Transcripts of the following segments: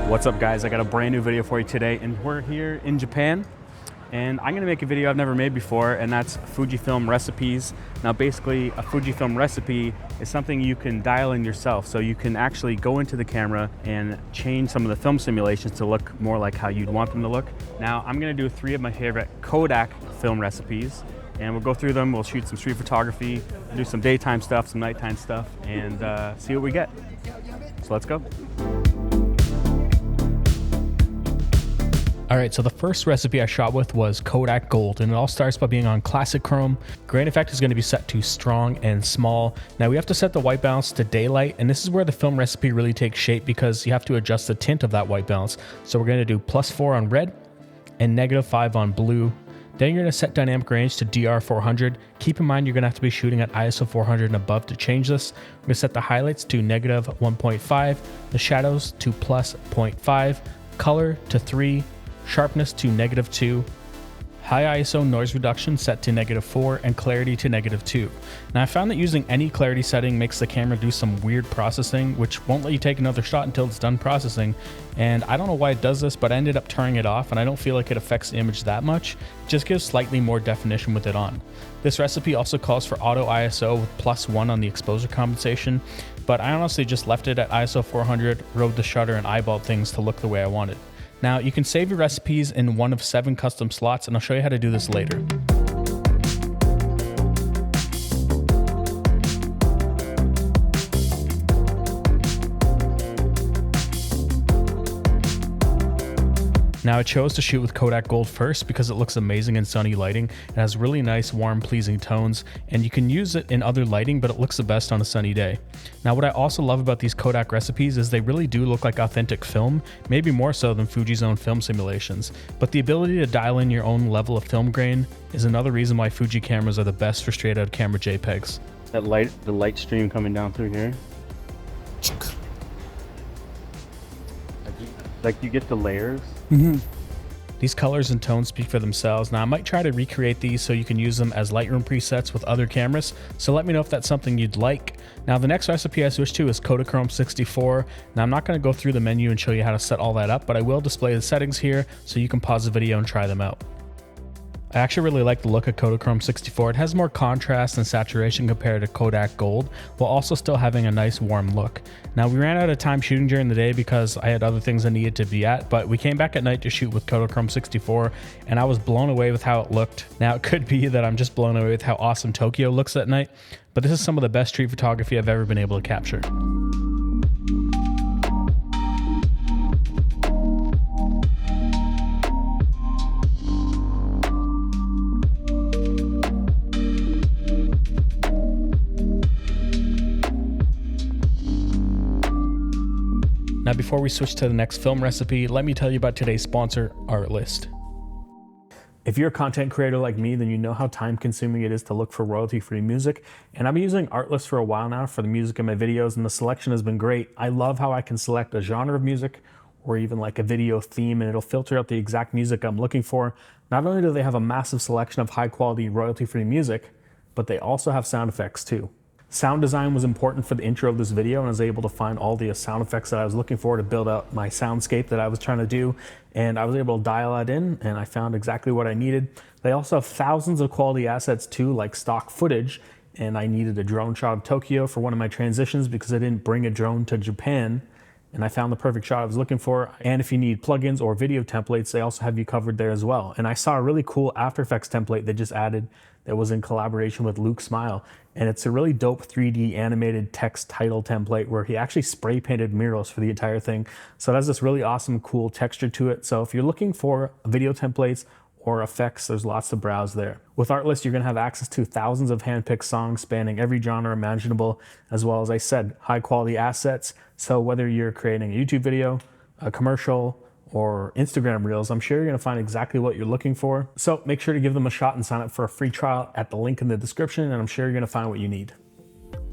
What's up guys, I got a brand new video for you today and we're here in Japan and I'm gonna make a video I've never made before, and that's Fujifilm recipes. Now basically a Fujifilm recipe is something you can dial in yourself, so you can actually go into the camera and change some of the film simulations to look more like how you'd want them to look. Now I'm gonna do 3 of my favorite Kodak film recipes and we'll go through them, we'll shoot some street photography, do some daytime stuff, some nighttime stuff, and see what we get. So let's go. All right, so the first recipe I shot with was Kodak Gold, and it all starts by being on classic chrome. Grain effect is going to be set to strong and small. Now we have to set the white balance to daylight, and this is where the film recipe really takes shape because you have to adjust the tint of that white balance. So we're going to do +4 on red and -5 on blue. Then you're going to set dynamic range to DR400. Keep in mind you're going to have to be shooting at ISO 400 and above to change this. We're going to set the highlights to -1.5, the shadows to +0.5, color to 3, sharpness to -2, high ISO noise reduction set to -4, and clarity to -2. Now I found that using any clarity setting makes the camera do some weird processing, which won't let you take another shot until it's done processing. And I don't know why it does this, but I ended up turning it off, and I don't feel like it affects the image that much. It just gives slightly more definition with it on. This recipe also calls for auto ISO with +1 on the exposure compensation, but I honestly just left it at ISO 400, rode the shutter, and eyeballed things to look the way I wanted. Now you can save your recipes in one of 7 custom slots, and I'll show you how to do this later. Now I chose to shoot with Kodak Gold first because it looks amazing in sunny lighting. It has really nice, warm, pleasing tones, and you can use it in other lighting, but it looks the best on a sunny day. Now what I also love about these Kodak recipes is they really do look like authentic film, maybe more so than Fuji's own film simulations. But the ability to dial in your own level of film grain is another reason why Fuji cameras are the best for straight out camera JPEGs. That light, the light stream coming down through here. Like you get the layers. These colors and tones speak for themselves. Now I might try to recreate these so you can use them as Lightroom presets with other cameras, so let me know if that's something you'd like. Now the next recipe I switched to is Kodachrome 64. Now I'm not going to go through the menu and show you how to set all that up, but I will display the settings here so you can pause the video and try them out. I actually really like the look of Kodachrome 64. It has more contrast and saturation compared to Kodak Gold, while also still having a nice warm look. Now we ran out of time shooting during the day because I had other things I needed to be at, but we came back at night to shoot with Kodachrome 64, and I was blown away with how it looked. Now it could be that I'm just blown away with how awesome Tokyo looks at night, but this is some of the best street photography I've ever been able to capture. Now before we switch to the next film recipe, let me tell you about today's sponsor, Artlist. If you're a content creator like me, then you know how time consuming it is to look for royalty-free music. And I've been using Artlist for a while now for the music in my videos, and the selection has been great. I love how I can select a genre of music or even like a video theme, and it'll filter out the exact music I'm looking for. Not only do they have a massive selection of high quality royalty-free music, but they also have sound effects too. Sound design was important for the intro of this video, and I was able to find all the sound effects that I was looking for to build out my soundscape that I was trying to do, and I was able to dial that in, and I found exactly what I needed. They also have thousands of quality assets too, like stock footage, and I needed a drone shot of Tokyo for one of my transitions because I didn't bring a drone to Japan, and I found the perfect shot I was looking for. And if you need plugins or video templates, they also have you covered there as well. And I saw a really cool After Effects template they just added that was in collaboration with Luke Smile. And it's a really dope 3D animated text title template where he actually spray painted murals for the entire thing. So it has this really awesome, cool texture to it. So if you're looking for video templates or effects, there's lots to browse there. With Artlist, you're gonna have access to thousands of handpicked songs spanning every genre imaginable, as well as I said, high quality assets. So whether you're creating a YouTube video, a commercial, or Instagram Reels, I'm sure you're gonna find exactly what you're looking for. So make sure to give them a shot and sign up for a free trial at the link in the description, and I'm sure you're gonna find what you need.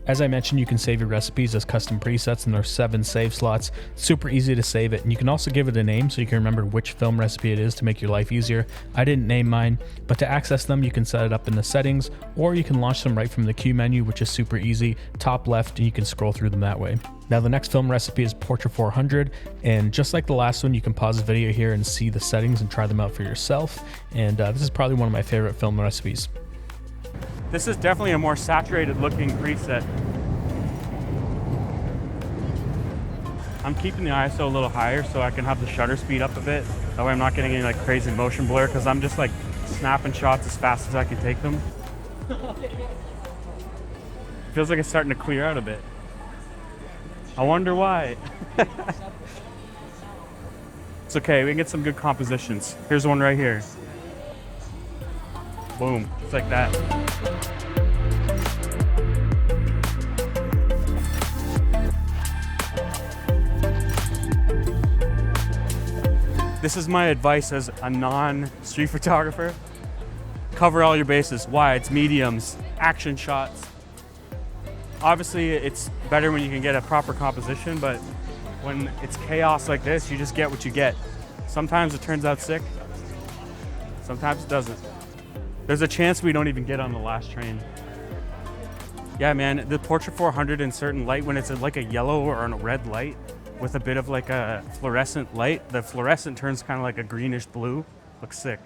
As I mentioned, you can save your recipes as custom presets, and there are 7 save slots. Super easy to save it, and you can also give it a name so you can remember which film recipe it is to make your life easier. I didn't name mine, but to access them you can set it up in the settings, or you can launch them right from the Q menu, which is super easy, top left, and you can scroll through them that way. Now the next film recipe is Portra400, and just like the last one, you can pause the video here and see the settings and try them out for yourself, and this is probably one of my favorite film recipes. This is definitely a more saturated looking preset. I'm keeping the ISO a little higher so I can have the shutter speed up a bit. That way I'm not getting any like crazy motion blur, because I'm just like snapping shots as fast as I can take them. Feels like it's starting to clear out a bit. I wonder why. It's okay, we can get some good compositions. Here's one right here. Boom, just like that. This is my advice as a non-street photographer. Cover all your bases, wides, mediums, action shots. Obviously, it's better when you can get a proper composition, but when it's chaos like this, you just get what you get. Sometimes it turns out sick, sometimes it doesn't. There's a chance we don't even get on the last train. Yeah, man, the Portra400 in certain light, when it's like a yellow or a red light with a bit of like a fluorescent light, the fluorescent turns kind of like a greenish blue. Looks sick.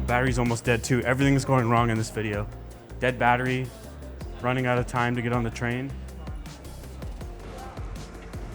Battery's almost dead too. Everything's going wrong in this video. Dead battery, running out of time to get on the train.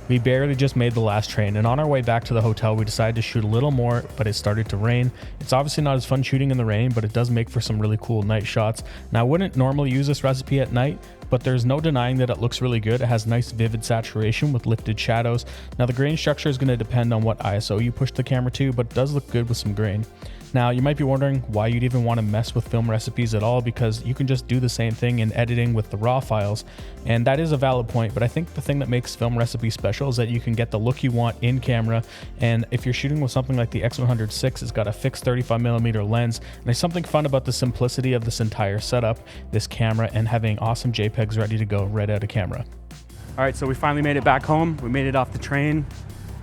We barely just made the last train, and on our way back to the hotel we decided to shoot a little more, but it started to rain. It's obviously not as fun shooting in the rain, but it does make for some really cool night shots. Now I wouldn't normally use this recipe at night, but there's no denying that it looks really good. It has nice vivid saturation with lifted shadows. Now the grain structure is going to depend on what ISO you push the camera to, but it does look good with some grain. Now you might be wondering why you'd even want to mess with film recipes at all, because you can just do the same thing in editing with the raw files, and that is a valid point, but I think the thing that makes film recipes special is that you can get the look you want in camera. And if you're shooting with something like the X100VI, it's got a fixed 35mm lens, and there's something fun about the simplicity of this entire setup, this camera, and having awesome JPEGs ready to go right out of camera. All right, so we finally made it back home. We made it off the train.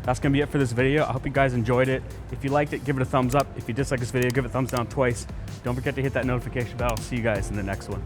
That's gonna be it for this video. I hope you guys enjoyed it. If you liked it, give it a thumbs up. If you dislike this video, give it a thumbs down twice. Don't forget to hit that notification bell. See you guys in the next one.